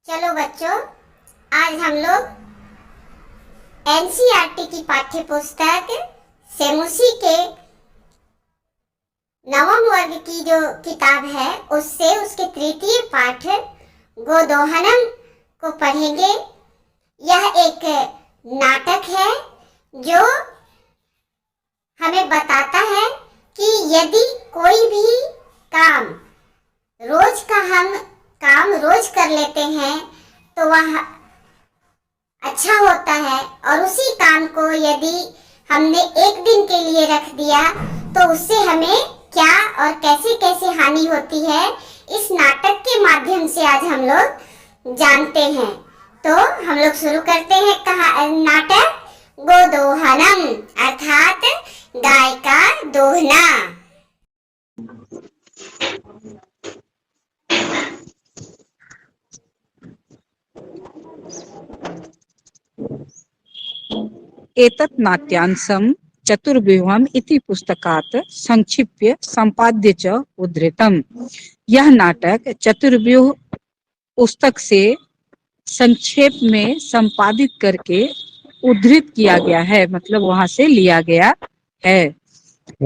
चलो बच्चों, आज हम लोग एनसीईआरटी की पाठ्य पुस्तक सेमुसी के नवम वर्ग की जो किताब है उससे उसके तृतीय पाठ गोदोहनम को पढ़ेंगे। यह एक नाटक है जो हमें बताता है कि यदि कोई भी काम रोज का हम काम रोज कर लेते हैं तो वह अच्छा होता है, और उसी काम को यदि हमने एक दिन के लिए रख दिया तो उससे हमें क्या और कैसे कैसे हानि होती है, इस नाटक के माध्यम से आज हम लोग जानते हैं। तो हम लोग शुरू करते हैं नाटक गोदोहनम अर्थात गाय का दोहना। एतत् नाट्यांशं चतुर्व्यूहम् इति पुस्तकात् संक्षिप्य संपाद्य च उद्धृतम्। यह नाटक चतुर्व्यूह पुस्तक से संक्षेप में संपादित करके उद्धृत किया गया है, मतलब वहां से लिया गया है।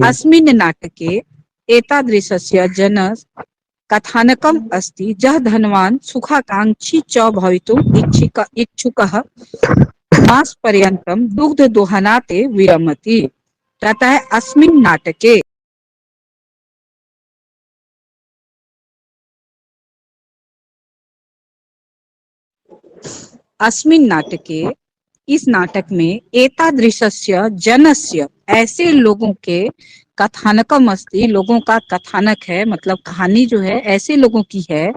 अस्मिन् नाटके एतादृशस्य जनस्य कथानकम् अस्ति यः धनवान् सुखाकांक्षी च भवितुम् इच्छुकः मासपर्यन्तं दुग्धदोहनात् विरमति। ततः अस्मिन् नाटके इस नाटक में एतादृशस्य जनस्य ऐसे लोगों के कथानकम अस्ति, लोगों का कथानक है, मतलब कहानी जो है ऐसे लोगों की है।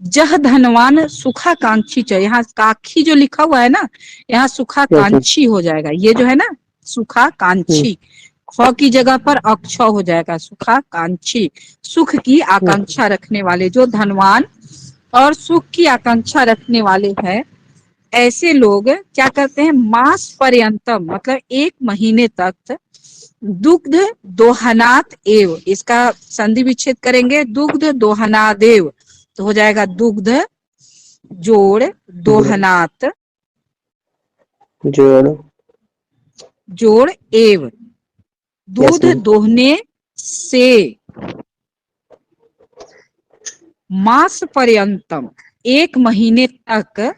जह धनवान सुखाकांक्षी च, यहाँ काक्षी जो लिखा हुआ है ना, यहाँ सुखाकांक्षी हो जाएगा। ये जो है ना सुखाकांक्षी, ख की जगह पर अक्ष हो जाएगा। सुखाकांक्षी, सुख की आकांक्षा रखने वाले, जो धनवान और सुख की आकांक्षा रखने वाले हैं, ऐसे लोग क्या करते हैं, मास पर्यंतम मतलब एक महीने तक दुग्ध दोहनात एव, इसका संधि विच्छेद करेंगे, दुग्ध दोहनादेव तो हो जाएगा दुग्ध जोड़ दोहनात जोड़ एव, दूध दोहने से मास पर्यंतम एक महीने तक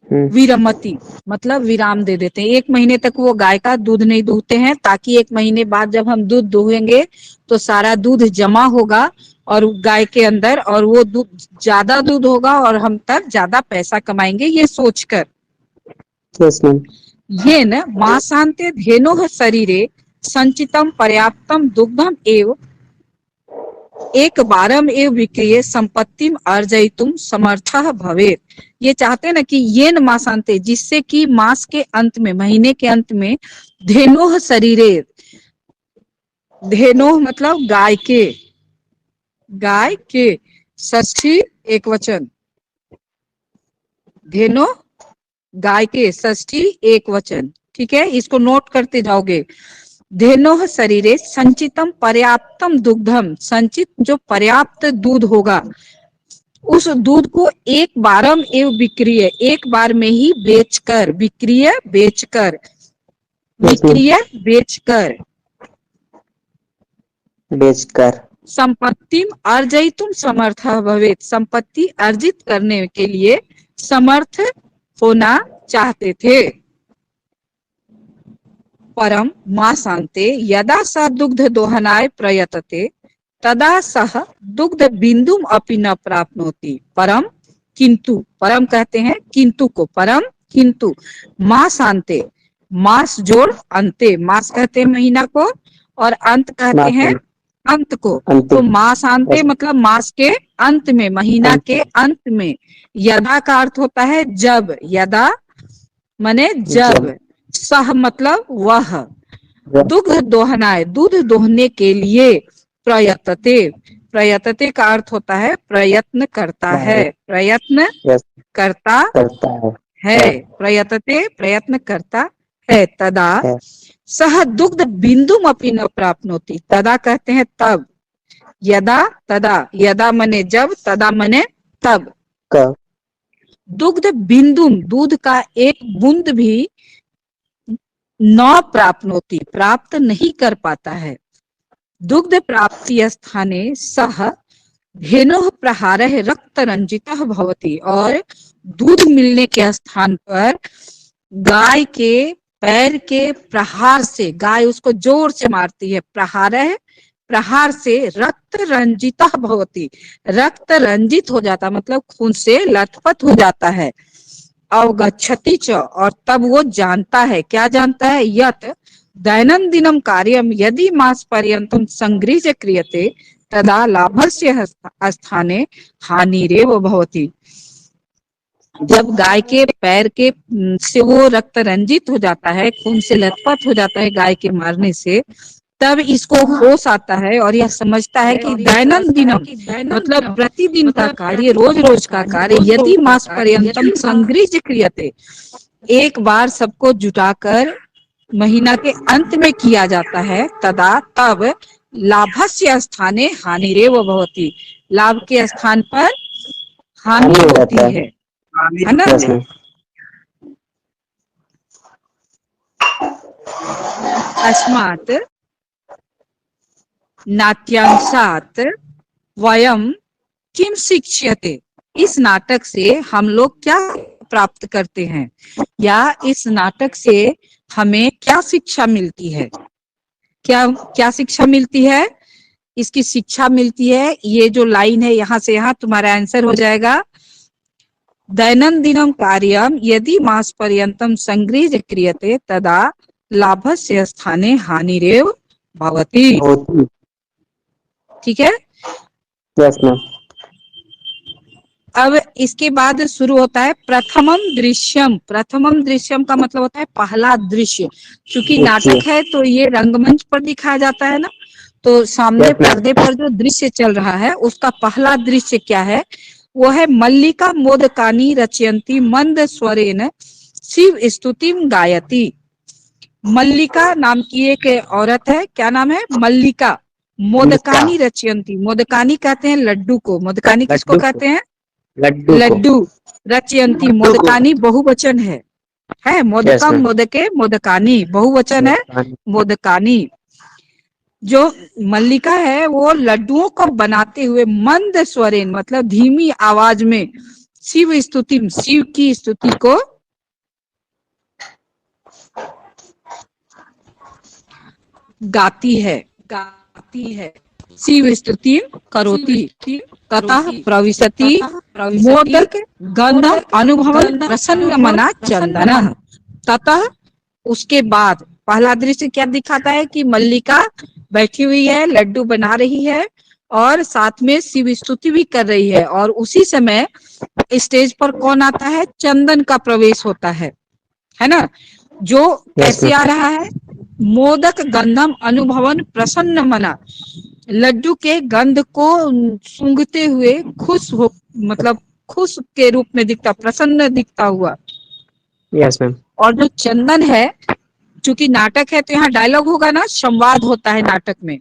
विरमति मतलब विराम दे देते हैं। एक महीने तक वो गाय का दूध नहीं दूहते हैं, ताकि एक महीने बाद जब हम दूध दूहेंगे तो सारा दूध जमा होगा और गाय के अंदर, और वो दूध ज्यादा दूध होगा और हम तब ज्यादा पैसा कमाएंगे, ये सोचकर। ये न मासान्ते धेनोः शरीरे संचितम पर्याप्तम दुग्धम एव एक बारम एव विक्रिय संपत्तिम अर्जयितुम समर्थः भवेत्। ये चाहते हैं ना कि ये न मासान्ते, जिससे कि मास के अंत में, महीने के अंत में, धेनोः शरीरे, धेनोः मतलब गाय के षष्ठी एक वचन, धेनो गाय के षष्ठी एक वचन, ठीक है, इसको नोट करते जाओगे। धेनोः शरीरे संचितम पर्याप्तम दुग्धम, संचित जो पर्याप्त दूध होगा, उस दूध को एक बारम एव विक्रिय, एक बार में ही बेचकर, विक्रिय बेचकर, विक्रिय बेचकर संपत्तिम अर्जयितुम समर्थः भवेत्, संपत्ति अर्जित करने के लिए समर्थ होना चाहते थे। परम मासान्ते यदा स दुग्ध दोहनाय प्रयतते तदा सह दुग्ध बिंदुम अपि न प्राप्नोति। परम किंतु, परम कहते हैं किंतु को, परम किंतु मासान्ते, मास जोड़ अंते, मास कहते हैं महीना को और अंत कहते हैं अंत को। तो मासान्ते मतलब मास के अंत में, महीना के अंत में। यदा का अर्थ होता है जब, यदा माने जब, सह मतलब वह, दुग्ध दोहनाय दूध दोहने के लिए, प्रयतते, प्रयतते का अर्थ होता है प्रयत्न करता है, प्रयत्न करता है, प्रयतते प्रयत्न करता है। तदा सह दुग्ध बिंदुम अपि न प्राप्नोति, तदा कहते हैं तब, यदा तदा, यदा मने जब, तदा मने तब, दुग्ध बिंदु, दूध का एक बूंद भी न प्राप्नोति, प्राप्त नहीं कर पाता है। दुग्ध प्राप्ति स्थाने सह धेनुः प्रहारः रक्त रंजितः भवति, और दूध मिलने के स्थान पर गाय के पैर के प्रहार से, गाय उसको जोर से मारती है, प्रहारः, प्रहार से रक्त रंजितः भवति, रक्त रंजित हो जाता, मतलब खून से लथपथ हो जाता है। अवगच्छति च, और तब वो जानता है, क्या जानता है, यत दैनंदिनम कार्यम यदि मास पर्यंतम संगृह्य क्रियते तदा लाभस्य स्थाने हानिरेव भवति। जब गाय के पैर के से वो रक्त रंजित हो जाता है, खून से लथपथ हो जाता है गाय के मारने से, तब इसको होश आता है और यह समझता है कि दैनंदिनम मतलब प्रतिदिन का कार्य, रोज रोज का कार्य, यदि मास पर्यंतम संगृह्य क्रियते, एक बार सबको जुटाकर महीना के अंत में किया जाता है, तदा तब लाभस्य स्थाने हानिरेव भवति, लाभ के स्थान पर हानि होती है ना। Yes ma'am. अस्मात् नाट्यांशात् वयम किम शिक्ष्यते, इस नाटक से हम लोग क्या प्राप्त करते हैं, या इस नाटक से हमें क्या शिक्षा मिलती है, क्या क्या शिक्षा मिलती है, इसकी शिक्षा मिलती है, ये जो लाइन है यहाँ से यहाँ तुम्हारा आंसर हो जाएगा। दैनंदिनम कार्यम यदि मास पर्यंतम संगृह्य क्रियते तदा लाभस्य स्थाने हानिरेव भवति। ठीक है। Yes ma'am. अब इसके बाद शुरू होता है प्रथमम दृश्यम। प्रथमम दृश्यम का मतलब होता है पहला दृश्य। क्योंकि नाटक है तो ये रंगमंच पर दिखाया जाता है ना, तो सामने पर्दे पर जो दृश्य चल रहा है उसका पहला दृश्य क्या है, वो है मल्लिका मोदकानी रचयंती मंद स्वरेन शिव स्तुतिम गायती। मल्लिका नाम की एक औरत है, क्या नाम है, मल्लिका। मोदकानी रचयंती, मोदकानी कहते हैं लड्डू को, मोदकानी किसको कहते हैं, लड्डू। रचयंती, मोदकानी बहुवचन है मोदकम मोदके मोदकानी बहुवचन है मोदकानी। जो मल्लिका है वो लड्डुओं को बनाते हुए मंद स्वरेन मतलब धीमी आवाज में शिव स्तुति, शिव की स्तुति को गाती है शिव स्तुति करोति तथा प्रविशति मोदक गंधम अनुभवन प्रसन्न मना चंदन। तथा उसके बाद पहला दृश्य क्या दिखाता है कि मल्लिका बैठी हुई है, लड्डू बना रही है और साथ में शिव स्तुति भी कर रही है, और उसी समय स्टेज पर कौन आता है, चंदन का प्रवेश होता है ना, जो कैसे आ रहा है, मोदक गंधम अनुभवन प्रसन्न मना, लड्डू के गंध को सूंघते हुए खुश हो, मतलब खुश के रूप में दिखता, प्रसन्न दिखता हुआ। Yes ma'am. और जो चंदन है, चूंकि नाटक है तो यहाँ डायलॉग होगा ना, संवाद होता है नाटक में।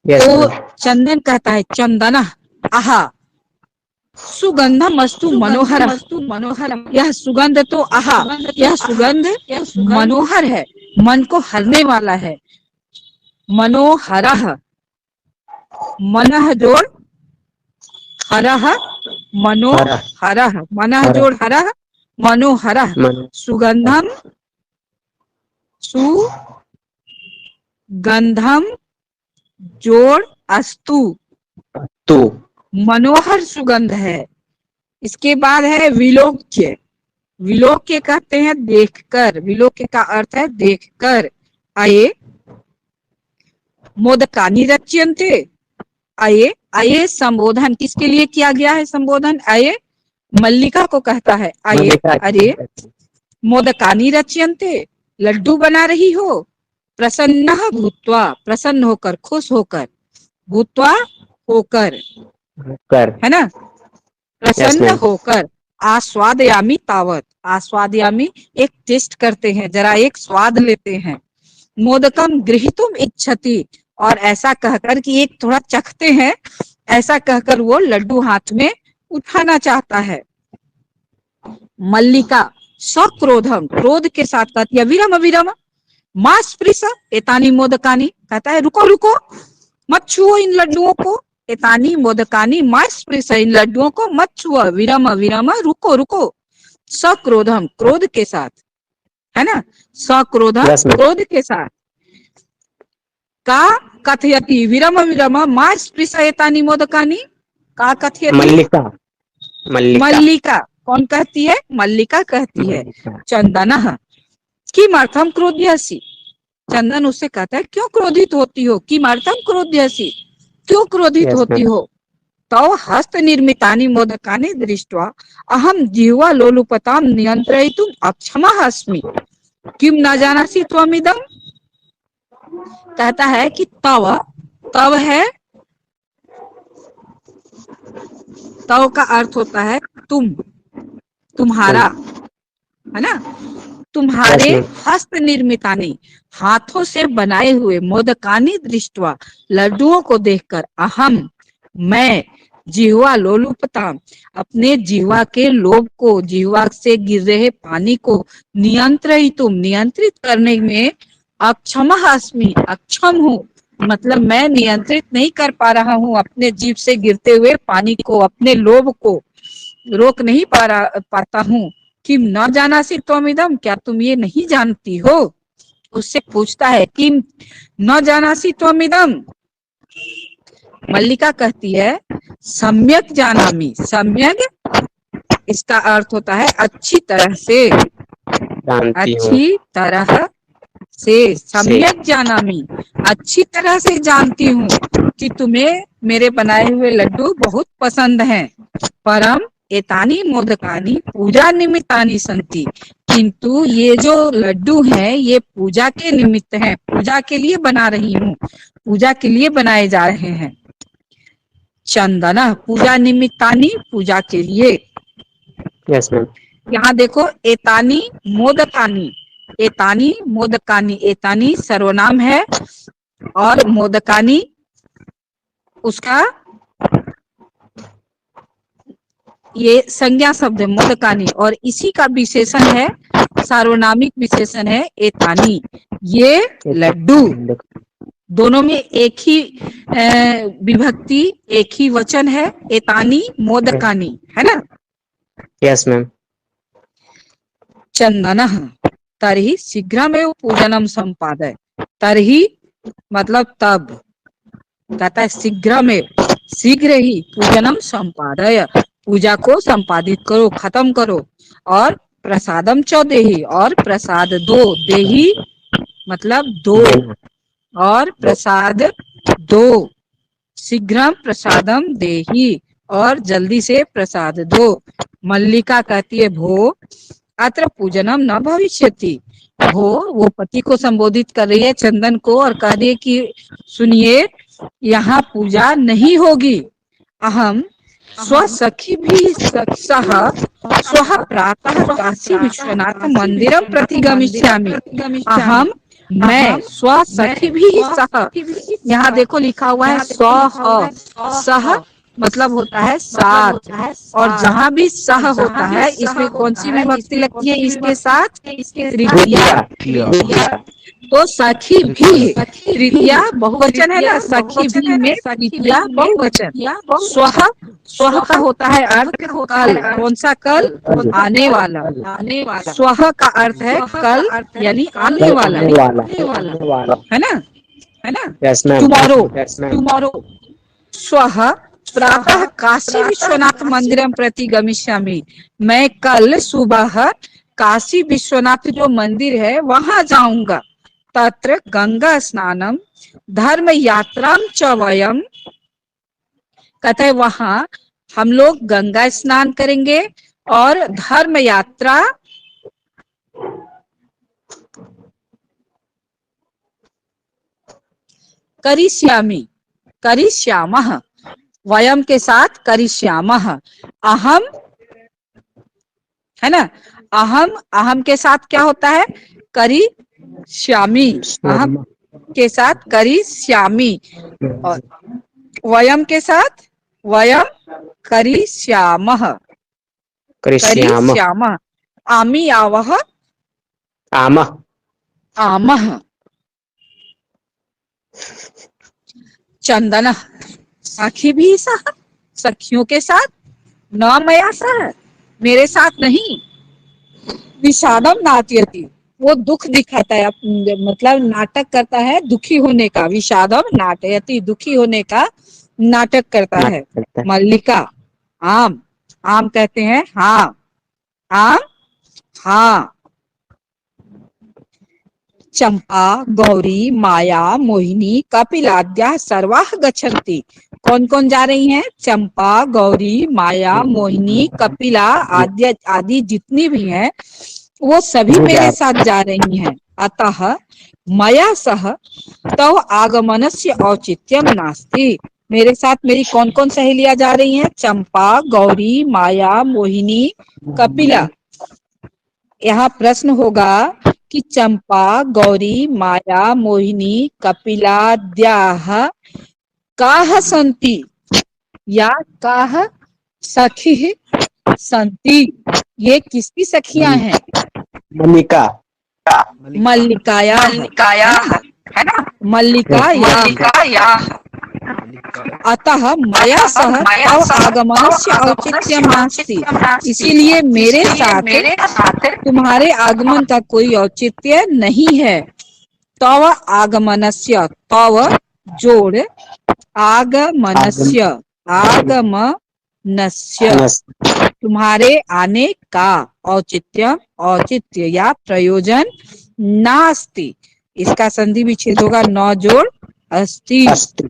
तो चंदन कहता है चंदना आहा सुगंधम मस्तु मनोहर, यह सुगंध तो आहा, यह सुगंध मनोहर है, मन को हरने वाला है। मनोहरः, मनः जोड़ हरः, मनोहरः, मनः जोड़ हरः, मनोहरः, सुगंधम सुगंधम जोड़ अस्तु, तो मनोहर सुगंध है। इसके बाद है विलोक्य। विलोक्य कहते हैं देखकर, विलोक्य का अर्थ है देखकर। आये मोदकानी रच्यन्ते, आये आये संबोधन किसके लिए किया गया है, संबोधन आये मल्लिका को कहता है, आये अरे मोदकानी रच्यन्ते, लड्डू बना रही हो, प्रसन्नः भूत्वा, प्रसन्न होकर, खुश होकर, भूत्वा होकर, है ना, प्रसन्न होकर, आस्वादयामी तावत, आस्वादयामी एक टेस्ट करते हैं, जरा एक स्वाद लेते हैं, मोदकम गृहीतुम इच्छति, और ऐसा कहकर कि एक थोड़ा चखते हैं, ऐसा कहकर वो लड्डू हाथ में उठाना चाहता है। मल्लिका सक्रोधम, क्रोध के साथ कहती है विरम विरम, मां स्पृश एतानी मोदकानी, कहता है रुको रुको, मत छुओ इन लड्डुओं को, एतानी मोदकानी मां स्पृश, इन लड्डुओं को मत छुओ, विरम विरम, रुको रुको, सक्रोधम, क्रोध के साथ, है ना, सक्रोधम Yes, ma'am. क्रोध के साथ, का कथयति विरम विरम मां स्पृश एतानी मोदकानी, का कथयति, मल्लिका मल्लिका मल्लिका कौन कहती है, मल्लिका कहती है, मल्लिका। चंदन किमर्थम क्रोध्यसि, चंदन उससे कहता है क्यों क्रोधित होती हो, किमर्थम क्रोध्यसि, क्यों क्रोधित Yes, होती ma'am. हो, तव हस्त निर्मितानि मोदकानि दृष्ट्वा अहम जिह्वा लोलुपताम नियंत्रयितुम अक्षमः अस्मि, किम न जानासि त्वमिदम्, कहता है कि तव, तव है, तव का अर्थ होता है तुम, तुम्हारा, है ना, तुम्हारे Yes, ma'am. हस्त निर्मितानी, हाथों से बनाए हुए, मोदकानी दृष्टवा, लड्डुओं को देखकर, अहम मैं, जिह्वा लोलुपता, अपने जिह्वा के लोभ को, जिह्वा से गिर रहे पानी को, नियंत्रितुम, नियंत्रित करने में, अक्षम अस्मि, अक्षम हूँ, मतलब मैं नियंत्रित नहीं कर पा रहा हूँ अपने जीभ से गिरते हुए पानी को, अपने लोभ को रोक नहीं पाता हूँ, किम न जानासि त्वमिदम्, क्या तुम ये नहीं जानती हो, उससे पूछता है किम न जानासि त्वमिदम्, मल्लिका कहती है सम्यक जानामि, सम्यक इसका अर्थ होता है अच्छी तरह से, जानती हूँ अच्छी तरह से, सम्यक जानामि, अच्छी तरह से जानती हूँ कि तुम्हें मेरे बनाए हुए लड्डू बहुत पसंद हैं, परम एतानी मोदकानी पूजा निमित्तानि संति, किंतु ये जो लड्डू हैं ये पूजा के निमित्त हैं, पूजा के लिए बना रही हूँ, पूजा के लिए बनाए जा रहे हैं, चंदन पूजा निमित्तानि, पूजा के लिए, Yes, ma'am. यहाँ देखो एतानी मोदकानी, एतानी मोदकानी, एतानी सर्वनाम है और मोदकानी उसका ये संज्ञा शब्द है मोदकानी, और इसी का विशेषण है, सार्वनामिक विशेषण है एतानी, ये लड्डू, दोनों में एक ही विभक्ति, एक ही वचन है, एतानी मोदकानी, है ना, Yes, ma'am. चंदनः तर्हि शीघ्रमेव पूजनम संपादय, तर्हि मतलब तब, कहता है शीघ्र में, शीघ्र ही पूजनम संपादय, पूजा को संपादित करो, खत्म करो, और प्रसादम च देहि, और प्रसाद दो, देहि मतलब दो, और प्रसाद दो, शीघ्रम प्रसादम देहि, और जल्दी से प्रसाद दो, मल्लिका कहती है भो अत्र पूजनम न भविष्यति, वो पति को संबोधित कर रही है, चंदन को, और कह रही है कि सुनिए यहाँ पूजा नहीं होगी, अहम स्वसखी भी सह स्वः प्रातः काशी विश्वनाथ मंदिरम प्रति गमिष्यामि, अहम मैं स्वसखी भी सह, यहाँ देखो लिखा हुआ है स्वः, सह मतलब होता है साथ, और जहाँ भी सह होता है इसमें कौन सी विभक्ति लगती है इसके साथ, तृतीया, तो सखी भी, तृतीया बहुवचन है ना, सखी भी में तृतीया बहुवचन, स्वह, स्वह का होता है अर्थ कल, कौन सा कल, आने वाला, स्वह का अर्थ है कल यानी आने वाला, है ना, है ना, Yes, ma'am. Tomorrow, Yes, ma'am. Tomorrow, स्वह प्रातः काशी विश्वनाथ मंदिरम प्रति गमिष्यामि, मैं कल सुबह काशी विश्वनाथ जो मंदिर है वहां जाऊंगा, तत्र गंगा स्नानम धर्म यात्राम च वयम, कहते हैं वहां हम लोग गंगा स्नान करेंगे और धर्म यात्रा करिष्यामि, करिष्यामः, वयम के साथ करिष्यामः, अहम, है ना, अहम, अहम के साथ क्या होता है, करिष्यामि, अहम के साथ करिष्यामि, और वयम के साथ वयम करिष्यामः, करिष्यामः, आमी आवह आमः आमः। चंदन सखी भी सह, सखियों के साथ, न मया सह, मेरे साथ नहीं। विषादम नाट्यति, वो दुख दिखाता है, मतलब नाटक करता है दुखी होने का। विषादम नाटयति, दुखी होने का नाटक करता है। नाटक करता है। मल्लिका आम, आम कहते हैं हाँ, आम हाँ। चंपा गौरी माया मोहिनी कपिलाद्या सर्वाः गच्छन्ति। कौन कौन जा रही हैं? चंपा गौरी माया मोहिनी कपिला आदि आदि जितनी भी हैं वो सभी वो मेरे जा- साथ जा रही हैं। अतः मया सह तव आगमनस्य औचित्यम नास्ति। मेरे साथ मेरी कौन कौन सहेलियां जा रही हैं? चंपा गौरी माया मोहिनी कपिला। यहाँ प्रश्न होगा कि चंपा गौरी माया मोहिनी कपिलाद्याः काः सन्ति या काः सखीः सन्ति। ये किसकी सखियां हैं? मल्लिका मल्लिकायाः, है ना? मल्लिकायाः। अतः मया सह तव आगमनस्य औचित्यम नास्ति। इसीलिए मेरे साथ तुम्हारे आगमन का कोई औचित्य नहीं है। तव आगमनस्य, तव जोड़ आगमनस्य, आगमनस्य नस तुम्हारे आने का औचित्य, औचित्य या प्रयोजन नास्ति। इसका संधि विच्छेद होगा न जोड़ अस्ति, अस्ति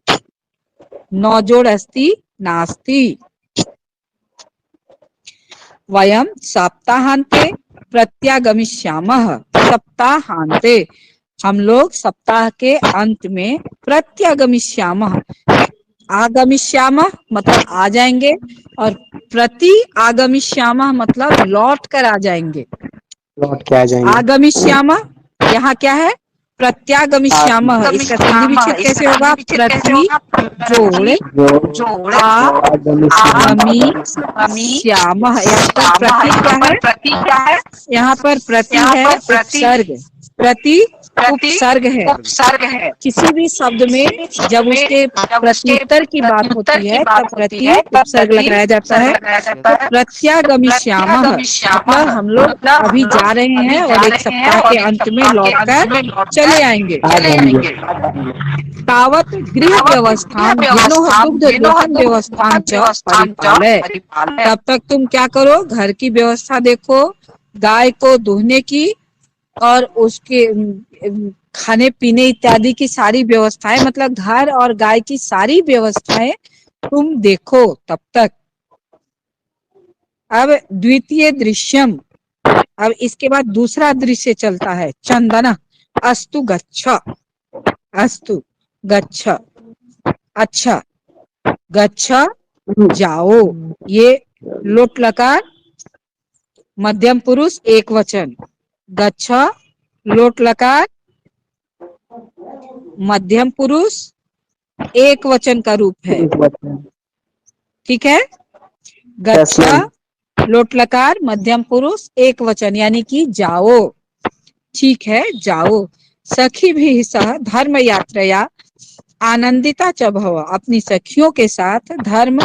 न जोड़ अस्ति नास्ति। वयं सप्ताहांते प्रत्यागमिष्यामः। सप्ताहांते, हम लोग सप्ताह के अंत में प्रत्यागमिष्यामः, आगमिष्यामः मतलब आ जाएंगे, और प्रति आगमिष्यामः मतलब लौट कर आ जाएंगे। लौट के आ जाएंगे। आगमिष्यामः यहाँ क्या है? प्रत्यागमिष्यामः। इसका संधि विच्छेद कैसे होगा? प्रति जोड़ आगमिष्यामः। यहाँ पर प्रति क्या है? यहाँ पर प्रति है उपसर्ग, प्रति उपसर्ग है। किसी भी शब्द में जब उसके प्रत्युत्तर की बात होती है तब प्रति उपसर्ग लगाया जाता है। तो प्रत्यागमिष्यामः मतलब हम लोग अभी जा रहे हैं और एक सप्ताह के अंत में लौटकर चले आएंगे। तावत गृह व्यवस्था दुग्ध दोहन व्यवस्था च परिपालय। तब तक तुम क्या करो? घर की व्यवस्था देखो, गाय को दूहने की और उसके खाने पीने इत्यादि की सारी व्यवस्थाएं, मतलब घर और गाय की सारी व्यवस्थाएं तुम देखो तब तक। अब द्वितीय दृश्यम, अब इसके बाद दूसरा दृश्य चलता है। चंदन अस्तु गच्छ, अस्तु गच्छ, अच्छा, गच्छ जाओ। ये लोट लकार मध्यम पुरुष एक वचन, गच्छ लोट लकार मध्यम पुरुष एक वचन का रूप है। ठीक है? गच्छ लोट लकार मध्यम पुरुष एक वचन यानी कि जाओ। ठीक है, जाओ। सखी भी सह धर्म यात्रया आनंदिता च भव। अपनी सखियों के साथ धर्म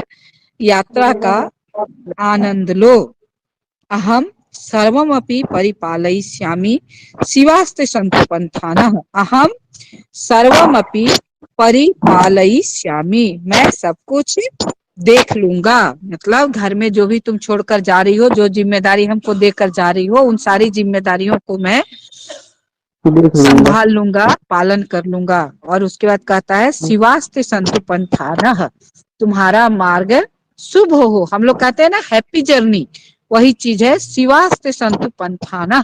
यात्रा का आनंद लो। अहम सर्वमपि परिपालयिष्यामि शिवास्ते सन्तु पंथानः। अहम सर्वमपि परिपालयिष्यामि, मैं सब कुछ देख लूंगा। मतलब घर में जो भी तुम छोड़कर जा रही हो, जो जिम्मेदारी हमको देकर जा रही हो, उन सारी जिम्मेदारियों को मैं संभाल लूंगा, पालन कर लूंगा। और उसके बाद कहता है शिवास्ते सन्तु पंथानः, तुम्हारा मार्ग शुभ हो। हम लोग कहते हैं ना हैप्पी जर्नी, वही चीज है शिवास्ते सन्तु पंथानः,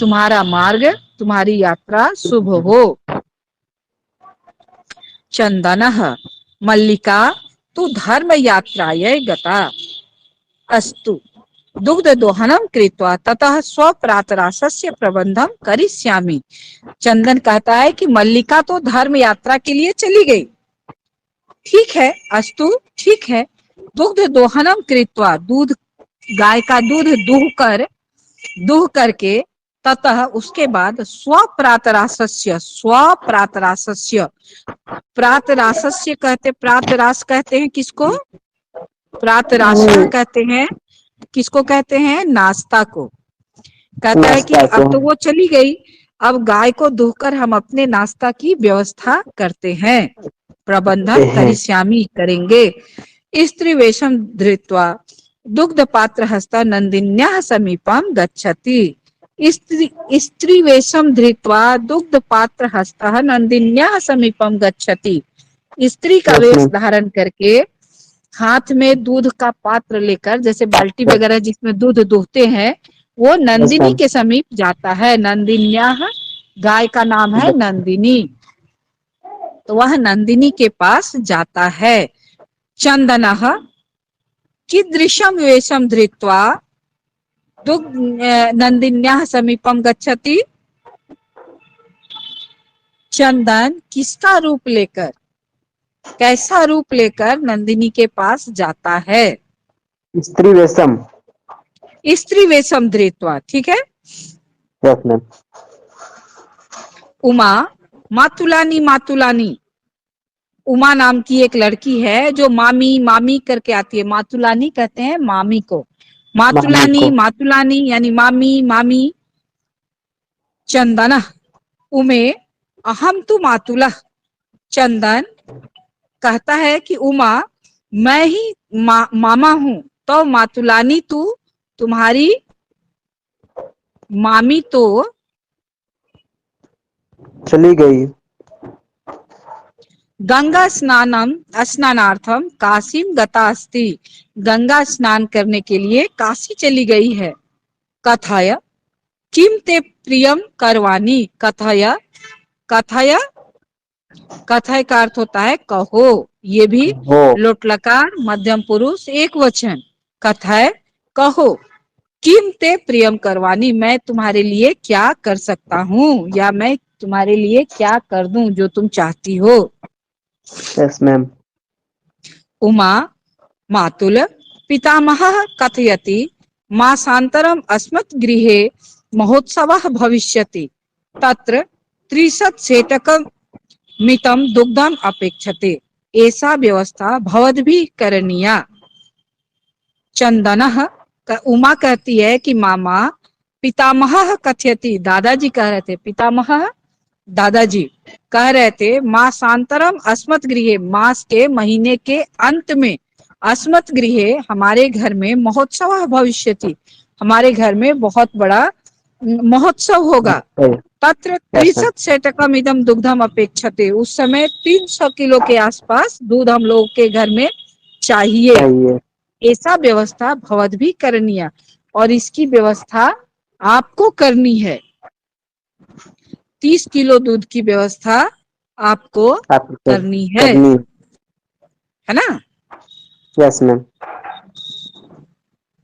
तुम्हारा मार्ग, तुम्हारी यात्रा शुभ हो। चंदनः मल्लिका तु धर्म यात्रायै गता अस्तु दुग्ध दोहनम कृत्वा ततः स्वप्रातराशस्य प्रबंधम करिष्यामि। चंदन कहता है कि मल्लिका तो धर्म यात्रा के लिए चली गई। ठीक है, अस्तु ठीक है। दुग्ध दोहनम कृत्वा, दूध गाय का दूध दूह कर दुह करके ततः उसके बाद स्वप्रातरासस्य प्रातरासस्य कहते, प्रातरास कहते हैं किसको? प्रातराशा कहते हैं किसको? कहते हैं नाश्ता को। कहता है कि नाश्ता अब को। तो वो चली गई, अब गाय को दुहकर हम अपने नाश्ता की व्यवस्था करते हैं, प्रबंधन करिष्यामि करेंगे। स्त्री वेशम धृत्वा दुग्ध पात्र हस्ता नंदिन्याः समीपम गच्छति। स्त्री वेशम धृत्वा दुग्ध पात्र हस्तः नंदिन्याः समीपम गच्छति। स्त्री का Yes, वेश ma'am. धारण करके हाथ में दूध का पात्र लेकर, जैसे बाल्टी वगैरह जिसमें दूध दुहते हैं, वो नंदिनी ma'am. के समीप जाता है। नंदिन्याः, गाय का नाम है नंदिनी, तो वह नंदिनी के पास जाता है। चंदनः कीदृशं वेशं धृत्वा नंदिन्याः समीपम गच्छति। चंदन किसका रूप लेकर, कैसा रूप लेकर नंदिनी के पास जाता है? स्त्री वेशम। स्त्री वेशम धृत्वा, ठीक है। Yes ma'am. उमा मातुलानी, उमा नाम की एक लड़की है जो मामी मामी करके आती है। मातुलानी कहते हैं मामी को, मातुलानी यानी मामी मामी। चंदन उमे अहम तु मातुला, चंदन कहता है कि उमा मैं ही मामा हूं, तो मातुलानी तू, तुम्हारी मामी तो चली गई। गंगा स्नानार्थम काशीम गता अस्ति, गंगा स्नान करने के लिए काशी चली गई है। कथय किम ते प्रियम करवानी, कथय कथय का अर्थ होता है कहो, ये भी लोटलकार मध्यम पुरुष एक वचन। कथय कहो, किम ते प्रियम करवानी, मैं तुम्हारे लिए क्या कर सकता हूँ, या मैं तुम्हारे लिए क्या कर दूं जो तुम चाहती हो। Yes ma'am. उमा मातुल पितामहः कथयति मासान्तरम् अस्मत् गृहे महोत्सवः भविष्यति, तत्र 30 सेटकं मितं दुग्धम अपेक्षते, ऐसा व्यवस्था भवद्भिः करणीया। चंदनः, उमा कहती है कि मामा, पितामहः कथयति, दादाजी कह रहे थे, पितामहः दादाजी कह रहे थे, मासांतरम अस्मत् गृहे, मास के महीने के अंत में, अस्मत् गृहे हमारे घर में, महोत्सव भविष्यति हमारे घर में बहुत बड़ा महोत्सव होगा। तत्र 30 सेटकम इदम दुग्धम अपेक्षते, उस समय 300 किलो के आसपास दूध हम लोग के घर में चाहिए। ऐसा व्यवस्था भवद भी करनीय, और इसकी व्यवस्था आपको करनी है। 30 किलो दूध की व्यवस्था आपको करनी है ना? Yes ma'am.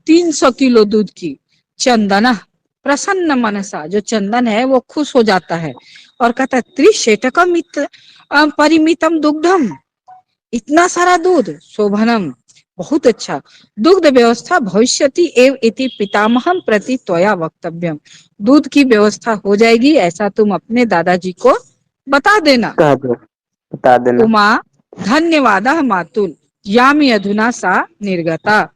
300 किलो दूध की। चंदन प्रसन्न मनसा, जो चंदन है वो खुश हो जाता है और कहता है 30 सेटकम परिमितम दुग्धम, इतना सारा दूध, शोभनम, बहुत अच्छा, दुग्ध व्यवस्था भविष्यति एव इति पितामहम प्रति त्वया वक्तव्यम, दूध की व्यवस्था हो जाएगी, ऐसा तुम अपने दादाजी को बता देना। बता देना। उमा धन्यवादः मातुल यामि अधुना सा निर्गता,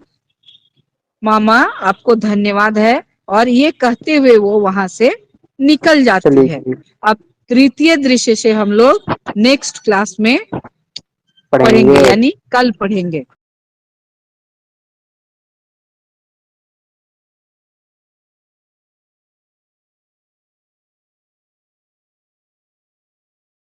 मामा आपको धन्यवाद है, और ये कहते हुए वो वहां से निकल जाती है। अब तृतीय दृश्य से हम लोग नेक्स्ट क्लास में पढ़ेंगे, यानी कल पढ़ेंगे।